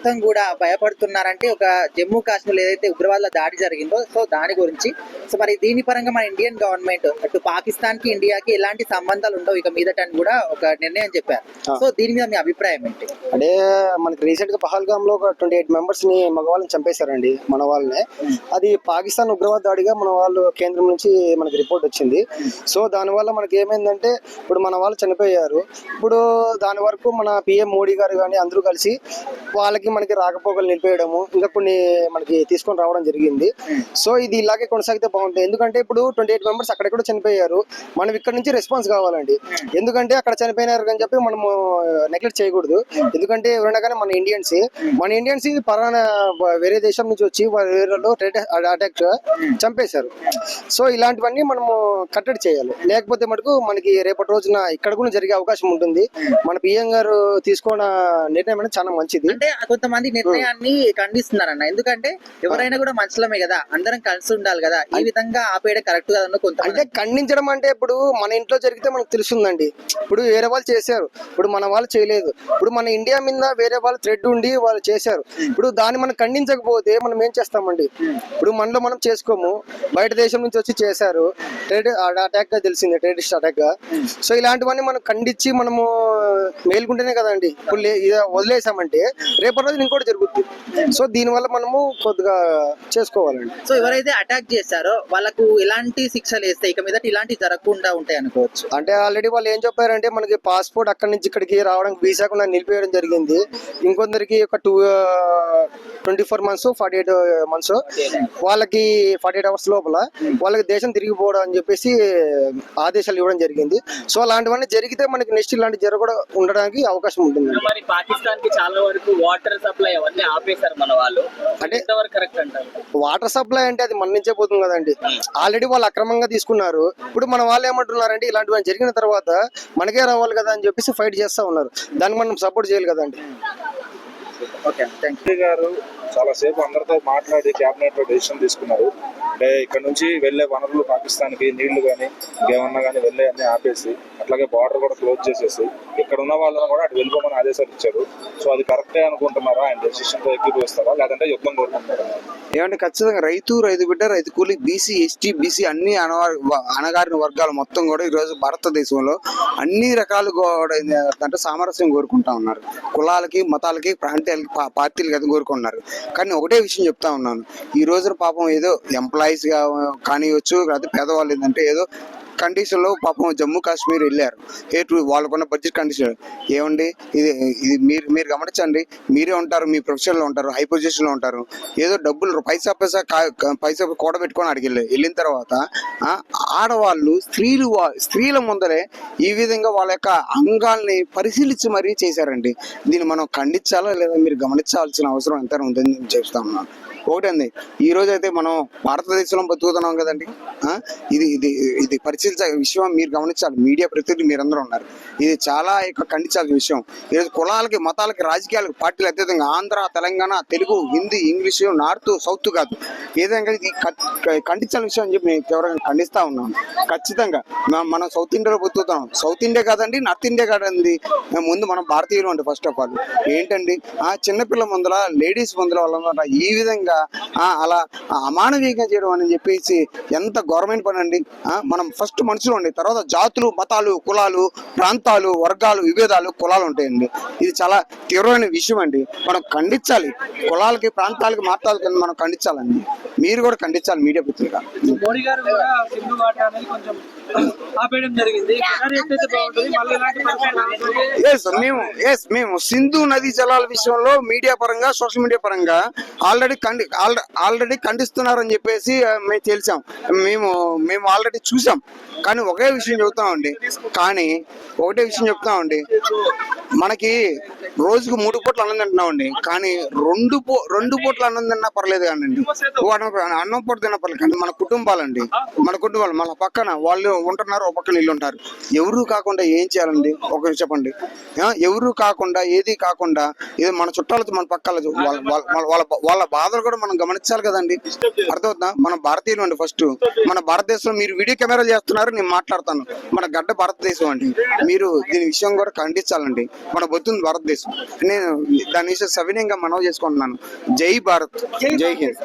మొత్తం కూడా భయపడుతున్నారంటే ఒక జమ్మూ కాశ్మీర్ ఏదైతే ఉగ్రవాదుల దాడి జరిగిందో సో దాని గురించి. సో మరి దీని పరంగా మన ఇండియన్ గవర్నమెంట్ అటు పాకిస్తాన్ కి ఇండియాకి ఎలాంటి సంబంధాలు ఉండవు ఇక మీదట అని కూడా ఒక నిర్ణయం చెప్పారు. సో దీని మీద మీ అభిప్రాయం ఏంటి? అంటే మనకి రీసెంట్ గా పహల్గామ్ లో ఒక 28 మెంబర్స్ ని మగవాళ్ళని చంపేశారండి, మన వాళ్ళనే. అది పాకిస్తాన్ ఉగ్రవాద దాడిగా మన వాళ్ళు కేంద్రం నుంచి మనకి రిపోర్ట్ వచ్చింది. సో దానివల్ల మనకి ఏమైందంటే ఇప్పుడు మన వాళ్ళు చనిపోయారు. ఇప్పుడు దాని వరకు మన పిఎం మోడీ గారు కానీ అందరూ కలిసి వాళ్ళకి మనకి రాకపోకలు నిలిపేయడము ఇంకా కొన్ని మనకి తీసుకొని రావడం జరిగింది. సో ఇది ఇలాగే కొనసాగితే బాగుంటుంది. ఎందుకంటే ఇప్పుడు 28 మెంబర్స్ అక్కడ కూడా చనిపోయారు. మనం ఇక్కడ నుంచి రెస్పాన్స్ కావాలండి. ఎందుకంటే అక్కడ చనిపోయినారు అని చెప్పి మనము నెగ్లెక్ట్ చేయకూడదు. ఎందుకంటే ఎవరైనా కానీ మన ఇండియన్స్ పరాన వేరే దేశం నుంచి వచ్చి వేరేలో అటాక్ చంపేశారు. సో ఇలాంటివన్నీ మనము కట్టడి చేయాలి. లేకపోతే మటుకు మనకి రేపటి రోజున ఇక్కడ కూడా జరిగే అవకాశం ఉంటుంది. మన పిఎం గారు తీసుకున్న నిర్ణయం అనేది చాలా మంచిది. అంటే కొంతమంది నిర్ణయాన్ని ఖండిస్తున్నారన్న. ఎందుకంటే ఎవరైనా కూడా మనుషులమే కదా, అందరం కలిసి ఉండాలి కదా, ఈ విధంగా ఆపేయడం కరెక్ట్ కదా కొంత. అంటే ఖండించడం అంటే ఇప్పుడు మన ఇంట్లో జరిగితే మనకు తెలుస్తుందండి. ఇప్పుడు వేరే వాళ్ళు చేశారు, ఇప్పుడు మన వాళ్ళు చేయలేదు. ఇప్పుడు మన ఇండియా మీద వేరే వాళ్ళు థ్రెడ్ ఉండి వాళ్ళు చేశారు. ఇప్పుడు దాన్ని మనం ఖండించకపోతే మనం ఏం చేస్తామండి? ఇప్పుడు మనలో మనం చేసుకోము, బయట దేశం నుంచి వచ్చి చేశారు, అటాక్ గా తెలిసింది, టెర్రరిస్ట్ అటాక్ గా. సో ఇలాంటివన్నీ మనం ఖండించి మనము మేలుకుంటేనే కదండి. ఇప్పుడు వదిలేసామంటే రేపటి రోజు ఇంకోటి జరుగుతుంది. సో దీనివల్ల మనము కొద్దిగా చేసుకోవాలండి. సో ఎవరైతే అటాక్ చేశారో వాళ్ళకు ఎలాంటి శిక్షలు వేస్తే ఇక మీద ఇలాంటి జరగకుండా ఉంటాయి అనుకోవచ్చు? అంటే ఆల్రెడీ వాళ్ళు ఏం చెప్పారంటే మనకి పాస్పోర్ట్ అక్కడి నుంచి ఇక్కడికి రావడానికి వీసా కూడా నిలిపేయడం జరిగింది. ఇంకొందరికి ఒక 24 months 48 months వాళ్ళకి 48 hours లోపల వాళ్ళకి దేశం తిరిగిపోవడం అని చెప్పేసి ఆదేశాలు ఇవ్వడం జరిగింది. సో అలాంటివన్నీ జరిగితే మనకి నెక్స్ట్ ఇలాంటి జరగకుండా ఉండడానికి అవకాశం ఉంటుంది. మరి పాకిస్తాన్ కి చాలా వరకు వాటర్ సప్లై అవన్నీ ఆపేశారు మన వాళ్ళు. అంటే కరెక్ట్ అంటారు. వాటర్ సప్లై అంటే అది మన నుంచే పోతుంది కదండి. ఆల్రెడీ వాళ్ళు అక్రమంగా తీసుకున్నారు. ఇప్పుడు మన వాళ్ళు ఏమంటున్నారంటే ఇలాంటివన్నీ జరిగిన తర్వాత మనకే రావాలి కదా అని చెప్పేసి ఫైట్ చేస్తా ఉన్నారు. దాన్ని మనం సపోర్ట్ చేయాలి కదండి. గారు చాలా సేపు అందరితో మాట్లాడి క్యాబినెట్ లో డెసిషన్ తీసుకున్నారు. అంటే ఇక్కడ నుంచి వెళ్లే వనరులు పాకిస్తాన్ కి నీళ్లు కానీ ఇంకేమన్నా కానీ వెళ్లే అన్ని ఆపేసి అట్లాగే బార్డర్ కూడా క్లోజ్ చేసేసి ఇక్కడ ఉన్న వాళ్ళని కూడా అటు వెళ్ళిపోమని ఆదేశాలు ఇచ్చారు. సో అది కరెక్టే అనుకుంటున్నారా? ఆయన డెసిషన్ తో ఎక్కిపోస్తారా లేదంటే యుద్ధం కోరుకుంటారా? ఏమంటే ఖచ్చితంగా రైతు బిడ్డ, రైతు కూలి, బీసీ, ఎస్టీ, బీసీ అన్ని అణగారిన వర్గాలు మొత్తం కూడా ఈరోజు భారతదేశంలో అన్ని రకాలు కూడా అంటే సామరస్యం కోరుకుంటా ఉన్నారు. కులాలకి, మతాలకి, ప్రాంతాలకి, పార్టీలకి అది కోరుకుంటున్నారు. కానీ ఒకటే విషయం చెప్తా ఉన్నాను, ఈ రోజున పాపం ఏదో ఎంప్లాయీస్ గా కానివచ్చు, లేకపోతే పేదవాళ్ళు ఏంటంటే ఏదో కండిషన్ లో పాపం జమ్మూ కాశ్మీర్ వెళ్ళారు. వాళ్ళకున్న బడ్జెట్ కండిషన్ ఏమండి, ఇది మీరు గమనించండి. మీరే ఉంటారు, మీ ప్రొఫెషన్ లో ఉంటారు, హై పొజిషన్ లో ఉంటారు. ఏదో డబ్బులు పైసా కూడబెట్టుకొని అడిగి వెళ్ళిన తర్వాత ఆడవాళ్ళు స్త్రీల ముందరే ఈ విధంగా వాళ్ళ యొక్క అంగాల్ని పరిశీలించి మరీ చేశారండి. దీన్ని మనం ఖండించాలా లేదా మీరు గమనించాల్సిన అవసరం ఎంత ఉందని నేను చెప్తా ఉన్నాను. ఒకటండి, ఈ రోజు అయితే మనం భారతదేశంలో బతుకుతున్నాం కదండి. ఇది పరిశీలించే విషయం మీరు గమనించాలి. మీడియా ప్రతినిధులు మీరందరూ ఉన్నారు. ఇది చాలా ఖండించాల్సిన విషయం. ఈరోజు కులాలకి, మతాలకి, రాజకీయాలకి, పార్టీలు అత్యధికంగా Andhra, Telangana, Telugu, Hindi, English, north, south కాదు, ఏదైనా ఇది ఖండించాల్సిన విషయం అని చెప్పి నేను ఎవరైనా ఖండిస్తా ఉన్నాను. ఖచ్చితంగా మనం సౌత్ ఇండియాలో బతుకుతున్నాం. సౌత్ ఇండియా కాదండి, నార్త్ ఇండియా కాదండి. ముందు మనం భారతీయులు అంటే ఫస్ట్ ఆఫ్ ఆల్ ఏంటండి, చిన్నపిల్ల ముందర, లేడీస్ ముందర వాళ్ళ ఈ విధంగా అలా అమానవీయంగా చేయడం అని చెప్పేసి ఎంత గవర్నమెంట్ పని అండి. మనం ఫస్ట్ మనుషులు ఉండి, తర్వాత జాతులు, మతాలు, కులాలు, ప్రాంతాలు, వర్గాలు, విభేదాలు, కులాలు ఉంటాయండి. ఇది చాలా తీవ్రమైన విషయం అండి. మనం ఖండించాలి. కులాలకి, ప్రాంతాలకి, మతాలకి మనం ఖండించాలండి. మీరు కూడా ఖండించాలి. మీడియా పత్రిక మోడీ గారు కూడా సింధు వాట అనేది కొంచెం ఆపేయడం జరిగింది. మేము సింధు నదీ జలాల విషయంలో మీడియా పరంగా, సోషల్ మీడియా పరంగా ఆల్రెడీ ఖండిస్తున్నారని చెప్పేసి మేము తెలిసాం. మేము ఆల్రెడీ చూసాం. కానీ ఒకటే విషయం చెప్తామండి, మనకి రోజుకు 3 పూట్ల అన్నం తింటున్నామండి. కానీ 2 పూట్ల అన్నం తిన్నా పర్లేదు కానండి, అన్నం పూట తిన్నా పర్లేదు. కానీ మన కుటుంబాలు, మన పక్కన ఉంటున్నారు, ఒక పక్కన ఇల్లు ఉంటారు. ఎవరు కాకుండా ఏం చేయాలండి ఒక చెప్పండి. ఎవరు కాకుండా ఏది కాకుండా ఇది మన చుట్టాలతో మన పక్కల వాళ్ళ బాధలు కూడా మనం గమనించాలి కదండి. అర్థమవుతుందా? మన భారతీయులు అండి. ఫస్ట్ మన భారతదేశంలో మీరు వీడియో కెమెరాలు చేస్తున్నారు, నేను మాట్లాడతాను. మన గడ్డ భారతదేశం అండి. మీరు దీని విషయం కూడా ఖండించాలండి. మన బొత్తుంది భారతదేశం. నేను దాని విషయం సవినయంగా మనవి చేసుకుంటున్నాను. జై భారత్, జై హింద్.